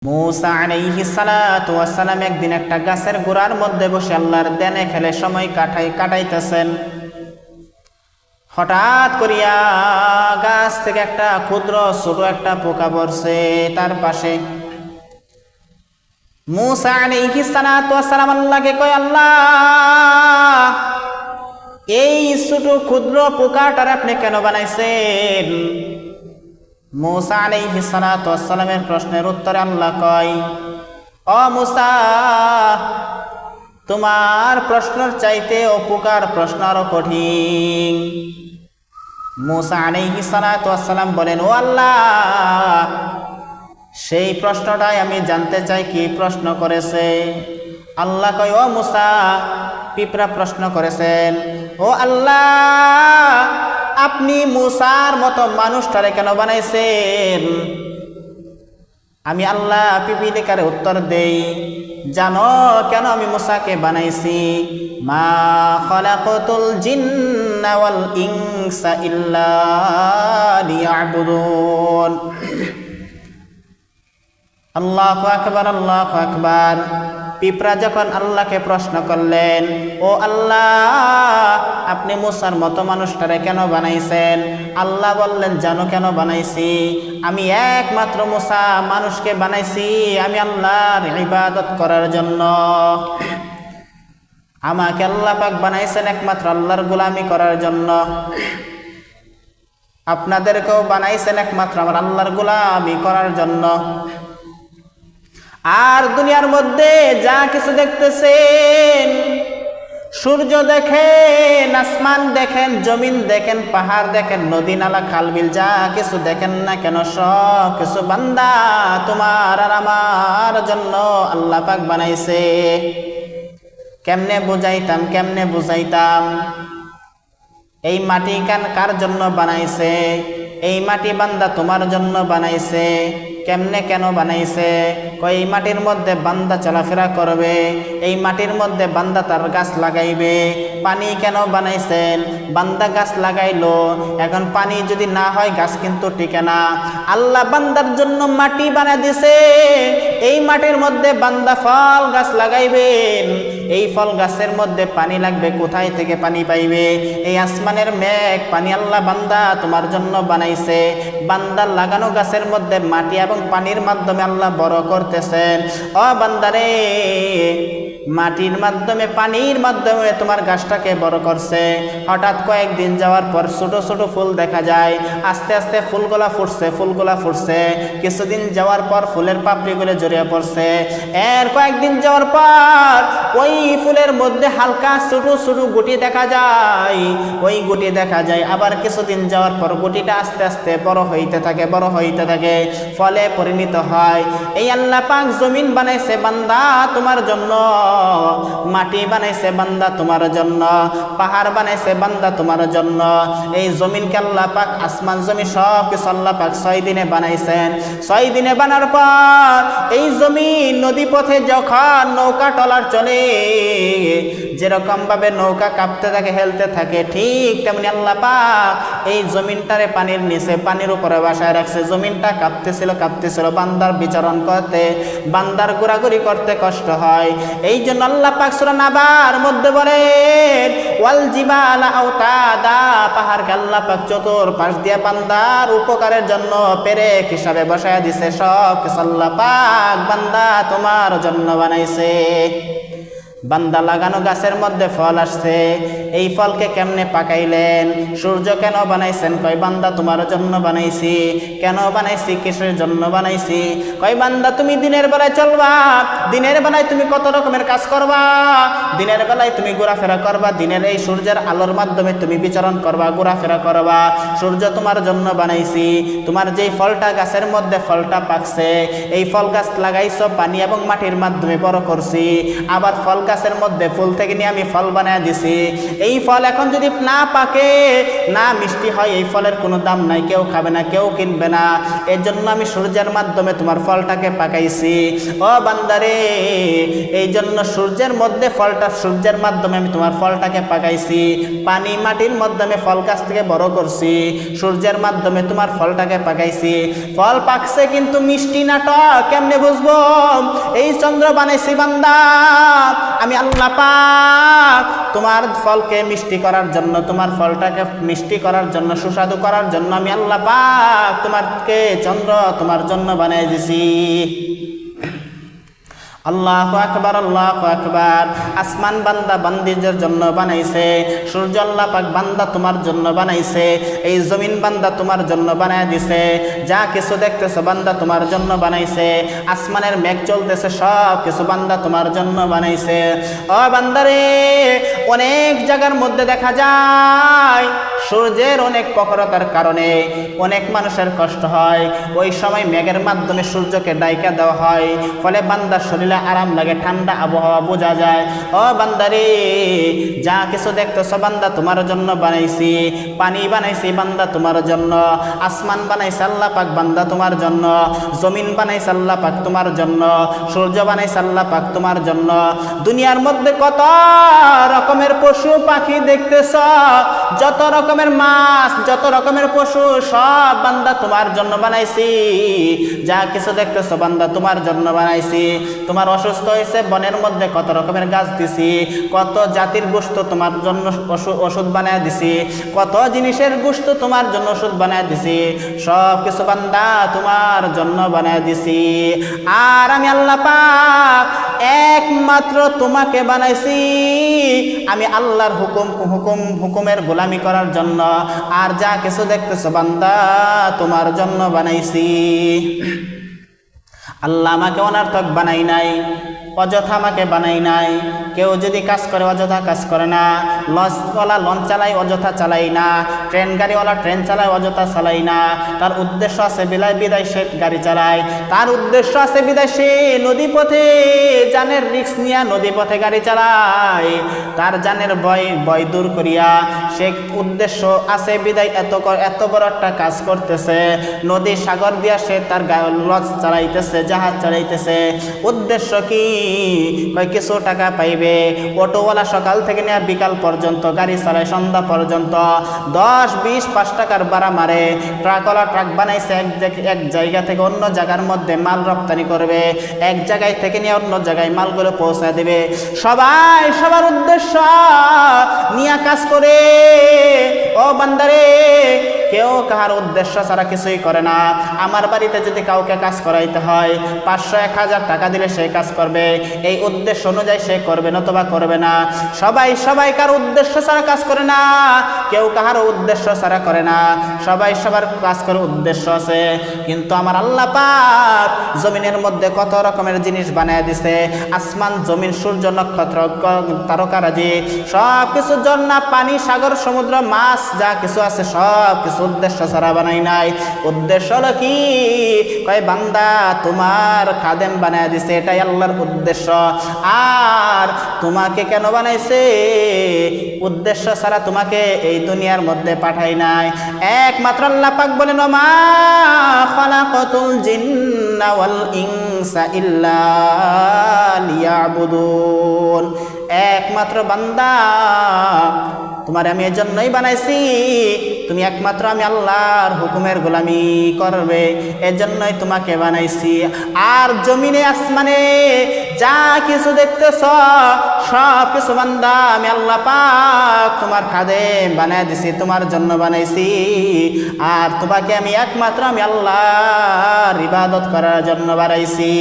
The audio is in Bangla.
মূসা আলাইহিস সালাতু ওয়াস সালাম একদিন একটা গাছের গোড়ার মধ্যে বসে আল্লাহর ধ্যানে খেলে সময় কাটাইতেছেন। হঠাৎ করিয়া গাছ থেকে একটা ক্ষুদ্র ছোট একটা পোকা পড়ছে তার পাশে। মূসা আলাইহিস সালাতু ওয়াস সালাম আল্লাহকে কয়, আল্লাহ, এই ছোট ক্ষুদ্র পোকাটার আপনি কেন বানাইছেন? মূসা আলাইহিস সালাতু ওয়াস সালামের প্রশ্নের উত্তরে আল্লাহ কয়, ও মূসা, তোমার প্রশ্নের চাইতে ও পোকার প্রশ্ন আরো কঠিন। মূসা আলাইহিস সালাতু ওয়াস সালাম বলেন, ও আল্লাহ, সেই প্রশ্নটাই আমি জানতে চাই, কি প্রশ্ন করেছে? আল্লাহ কয়, ও মূসা, পিঁপড়া প্রশ্ন করেছেন। ও আল্লাহ, আপনি মূসার মতো মানুষটারে কেন বানাইছেন? আমি আল্লাহ পিপিলিকারে উত্তর দেই, জানো কেন আমি মূসাকে বানাইছি? মা খালাকাতুল জিন্না ওয়াল ইনসা ইল্লা লিয়াবুদুন। আল্লাহু আকবার, আল্লাহু আকবার। পিঁপড়া যখন আল্লাহকে প্রশ্ন করলেন, ও আল্লাহ, আপনি মূসার মতো মানুষটারে কেন বানাইছেন? আল্লাহ বললেন, জানো কেন বানাইছি? আমি একমাত্র মূসা মানুষকে বানাইছি আমি আল্লাহর ইবাদত করার জন্য। আমাকে আল্লাহ পাক বানাইছেন একমাত্র আল্লাহর গোলামি করার জন্য। আপনাদেরকেও বানাইছেন একমাত্র আমার আল্লাহর গোলামি করার জন্য। আর দুনিয়ার মধ্যে যা কিছু দেখতেছেন, সূর্য দেখেন, আসমান দেখেন, জমিন দেখেন, পাহাড় দেখেন, নদী নালা খালবিল, যা কিছু দেখেন না কেন, সব কিছু বান্দা তোমার আর আমার জন্য আল্লাহ পাক বানাইছে। কেমনে বুঝাইতাম? এই মাটি কার জন্য বানাইছে? এই মাটি বান্দা তোমার জন্য বানাইছে। কেমনে কেন বানাইছে? কই এই মাটির মধ্যে বান্দা চলাফেরা করবে, এই মাটির মধ্যে বান্দা তার গাছ লাগাইবে। পানি কেন বানাইছেন? বান্দা গাছ লাগাইলো, এখন পানি যদি না হয় গাছ কিন্তু টিকে না। আল্লাহ বান্দার জন্য মাটি বানাই দিছে, এই মাটির মধ্যে বান্দা ফল গাছ লাগাইবেন। এই ফল গাছের মধ্যে পানি লাগবে, কোথায় থেকে পানি পাইবে? এই আসমানের মেঘ পানি আল্লাহ বান্দা তোমার জন্য বানাইছে। বান্দার লাগানো গাছের মধ্যে মাটি এবং পানির মাধ্যমে আল্লাহ বড় করতেছেন। ও বান্দারে, মাটির মাধ্যমে পানির মাধ্যমে তোমার গাছটাকে বড় করছে। হঠাৎ কয়েকদিন যাওয়ার পর ছোট ছোট ফুল দেখা যায়, আস্তে আস্তে ফুলগুলা ফুটছে। কিছুদিন যাওয়ার পর ফুলের পাপড়িগুলো জড়িয়ে পড়ছে। এর কয়েকদিন যাওয়ার পর ওই ফুলের মধ্যে হালকা ছোট ছোট গুটি দেখা যায়, আবার কিছুদিন যাওয়ার পর গুটিটা আস্তে আস্তে বড় হইতে থাকে, ফলে পরিণত হয়। এই আল্লাহ পাক জমিন বানাইছে বান্দা তোমার জন্য, মাটি বানাইছে বান্দা তোমার জন্য, পাহাড় বানাইছে বান্দা তোমার জন্য। এই জমিনকে আল্লাহ পাক, আসমান জমি সব কিছু আল্লাহ পাক 6 দিনে বানাইছেন। 6 দিনে বানার পর এই জমিন নদী পথে যখন নৌকা টলার চলে, যেরকম ভাবে নৌকা কাঁপতে থাকে, হেলতে থাকে, ঠিক তেমনি আল্লাহ পাক এই জমিনটারে পানির নিচে, পানির উপরে বাসায় রাখছে। জমিনটা কাঁপতেছিল, বান্দার বিচরণ করতে, বান্দার ঘোরাঘুরি করতে কষ্ট হয়। এই জন্য আল্লাহ পাক সূরা নাবার মধ্যে বলেন, ওয়াল জিবালা আওতাদা, পাহাড়কে আল্লাহ পাক চতুর্পাশ দিয়ে বান্দার উপকারের জন্য পেরেক হিসাবে বসায় দিছে। সব কিছু আল্লাহ পাক বান্দা তোমার জন্য বানাইছে। বান্দা লাগানো গাছের মধ্যে ফল আসছে, এই ফলকে কেমনে পাকাইলেন? সূর্য কেন বানাইছেন? কয় বান্দা তোমার জন্য বানাইছি। কেন বানাইছি? কিসের জন্য বানাইছি? কয় বান্দা তুমি দিনের বেলায় চলবা, দিনের বেলায় তুমি কত রকমের কাজ করবা, দিনের বেলায় তুমি ঘোরাফেরা করবা, দিনের এই সূর্যের আলোর মাধ্যমে তুমি বিচরণ করবা, ঘোরাফেরা করবা। সূর্য তোমার জন্য বানাইছি। তোমার যেই ফলটা গাছের মধ্যে ফলটা পাকছে, এই ফল গাছ লাগাইছো, পানি এবং মাটির মাধ্যমে বড় করছি। আবার ফল গাছের মধ্যে ফুল থেকে নিয়ে আমি ফল বানায় দিছি। এই ফল এখন যদি না পাকে, না মিষ্টি হয়, এই ফলের কোনো দাম নাই, কেউ খাবে না, কেউ কিনবে না। এর জন্য আমি সূর্যের মাধ্যমে তোমার ফলটাকে পাকাইছি। ও বান্দারে, এই জন্য সূর্যের মধ্যে ফলটা, সূর্যের মাধ্যমে আমি তোমার ফলটাকে পাকাইছি। পানি মাটির মাধ্যমে ফল গাছ থেকে বড় করছি, সূর্যের মাধ্যমে তোমার ফলটাকে পাকাইছি। ফল পাকছে কিন্তু মিষ্টি না টক কেমনে বুঝবো? এই চন্দ্র বানাইছি বান্দা আমি আল্লাহ পাক তোমার ফলকে মিষ্টি করার জন্য, তোমার ফলটাকে মিষ্টি করার জন্য, সুস্বাদু করার জন্য আমি আল্লাহ পাক তোমাকে চন্দ্র তোমার জন্য বানাই দিছি। আল্লাহু আকবার, আল্লাহু আকবার। আসমান বান্দা বান্দিদের জন্য বানাইছে, সূর্য আল্লাহ পাক বান্দা তোমার জন্য বানাইছে, এই জমিন বান্দা তোমার জন্য বানায় দিছে, যা কিছু দেখতেছো বান্দা তোমার জন্য বানাইছে, আসমানের মেঘ চলতেছে সব কিছু বান্দা তোমার জন্য বানাইছে। ও বান্দারে, অনেক জায়গার মধ্যে দেখা যায় সূর্যের অনেক প্রখরতার কারণে অনেক মানুষের কষ্ট হয়, ওই সময় মেঘের মাধ্যমে সূর্যকে ডাইকা দেওয়া হয়, ফলে বান্দার শরীরে আরাম লাগে, ঠান্ডা আবহাওয়া বোঝা যায়। ও বান্দারে, যা কিছু দেখতেছো বান্দা তোমার জন্য বানাইছি। পানি বানাইছি বান্দা তোমার জন্য, আসমান বানাইছে আল্লাহ পাক বান্দা তোমার জন্য, জমিন বানাইছে আল্লাহ পাক তোমার জন্য, সূর্য বানাইছে আল্লাহ পাক তোমার জন্য। দুনিয়ার মধ্যে কত রকমের পশু পাখি দেখতেছ, যত রকমের মাছ, যত রকমের পশু, সব বান্দা তোমার জন্য বানাইছি। যা কিছু দেখতেছো বান্দা তোমার জন্য বানাইছি। তোমার অসুস্থ হয়েছে, বনের মধ্যে কত রকমের গাছ দিছি, কত জাতির গোশত তোমার জন্য ওষুধ বানায় দিছি, কত জিনিসের গোশত তোমার জন্য ওষুধ বানায় দিছি, সব কিছু বান্দা তোমার জন্য বানায় দিছি। আর আমি আল্লাহ পাক একমাত্র তোমাকে বানাইছি আমি আল্লাহর হুকুমের গোলামি করার জন্য। আর যা কিছু দেখতেছো বান্দা তোমার জন্য বানাইছি। আল্লাহ আমাকে অনার্থক বানাই নাই, অযথা আমাকে বানাই নাই। কেউ যদি কাজ করে অযথা কাজ করে না, লঞ্চওয়ালা লঞ্চ চালায় অযথা চালাই না, ট্রেন গাড়িওয়ালা ট্রেন চালায় অযথা চালাই না। তার উদ্দেশ্য আছে বিদায় সে গাড়ি চালায়, তার উদ্দেশ্য আছে বিদায় সে নদী পথে জানের রিস্ক নিয়ে নদী পথে গাড়ি চালায়, তার জানের ভয় দূর করিয়া সে উদ্দেশ্য আছে বিদায় এত বড় একটা কাজ করতেছে, নদী সাগর দিয়া সে তার লঞ্চ চালাইতেছে, জাহাজ চালাইতেছে। উদ্দেশ্য কি? কিছু টাকা পাইবে। অটোওয়ালা সকাল থেকে নিয়ে বিকাল পর্যন্ত গাড়ি চালায়, সন্ধ্যা পর্যন্ত 10, 20, 5 টাকার ভাড়া মারে। ট্রাকওয়ালা ট্রাক বানাইছে, এক জায়গা থেকে অন্য জায়গার মধ্যে মাল রপ্তানি করবে, এক জায়গায় থেকে নিয়ে অন্য জায়গায় মালগুলো পৌঁছায় দিবে। সবাই সবার উদ্দেশ্য নিয়ে কাজ করে। ও বান্দারে, কেউ কাহার উদ্দেশ্য ছাড়া কিছুই করে না। আমার বাড়িতে যদি কাউকে কাজ করাইতে হয় 500-1000 টাকা দিলে সে কাজ করবে, এই উদ্দেশ্য অনুযায়ী সে করবে, নতুবা করবে না। সবাই কার উদ্দেশ্য ছাড়া কাজ করে না, কেউ কাহার উদ্দেশ্য ছাড়া করে না। সবাই সবার কাজ করে উদ্দেশ্য আছে। কিন্তু আমার আল্লাহ পাক জমিনের মধ্যে কত রকমের জিনিস বানায় দিছে, আসমান, জমিন, সূর্য, নক্ষত্র, তারকারাজি, সব কিছু, ঝর্ণা, পানি, সাগর, সমুদ্র, মাছ, যা কিছু আছে সব কিছু উদ্দেশ্য ছাড়া বানাই নাই। উদ্দেশ্য হলো কি? কয় বান্দা তোমার খাদেম বানায় দিছে, এটাই আল্লাহর উদ্দেশ্য। আর তোমাকে কেন বানাইছে? উদ্দেশ্য ছাড়া তোমাকে এই দুনিয়ার মধ্যে পাঠাই নাই। একমাত্র আল্লাহ পাক বলেন, মা খালাকাতুল জিন্না ওয়াল ইনসা ইল্লা লিয়াবুদুন। একমাত্র বান্দা তোমার আমি এর জন্যই বানাইছি, তুমি একমাত্র আমি আল্লাহর হুকুমের গোলামি করবে, এর জন্যই তোমাকে বানাইছি। আর জমিনে আসমানে যা কিছু দেখতেছ সব কিছু বান্দা আমি আল্লাহ পাক তোমার খাদেম বানাই দিছি, তোমার জন্য বানাইছি। আর তোমাকে আমি একমাত্র আমি আল্লাহর ইবাদত করার জন্য বানাইছি।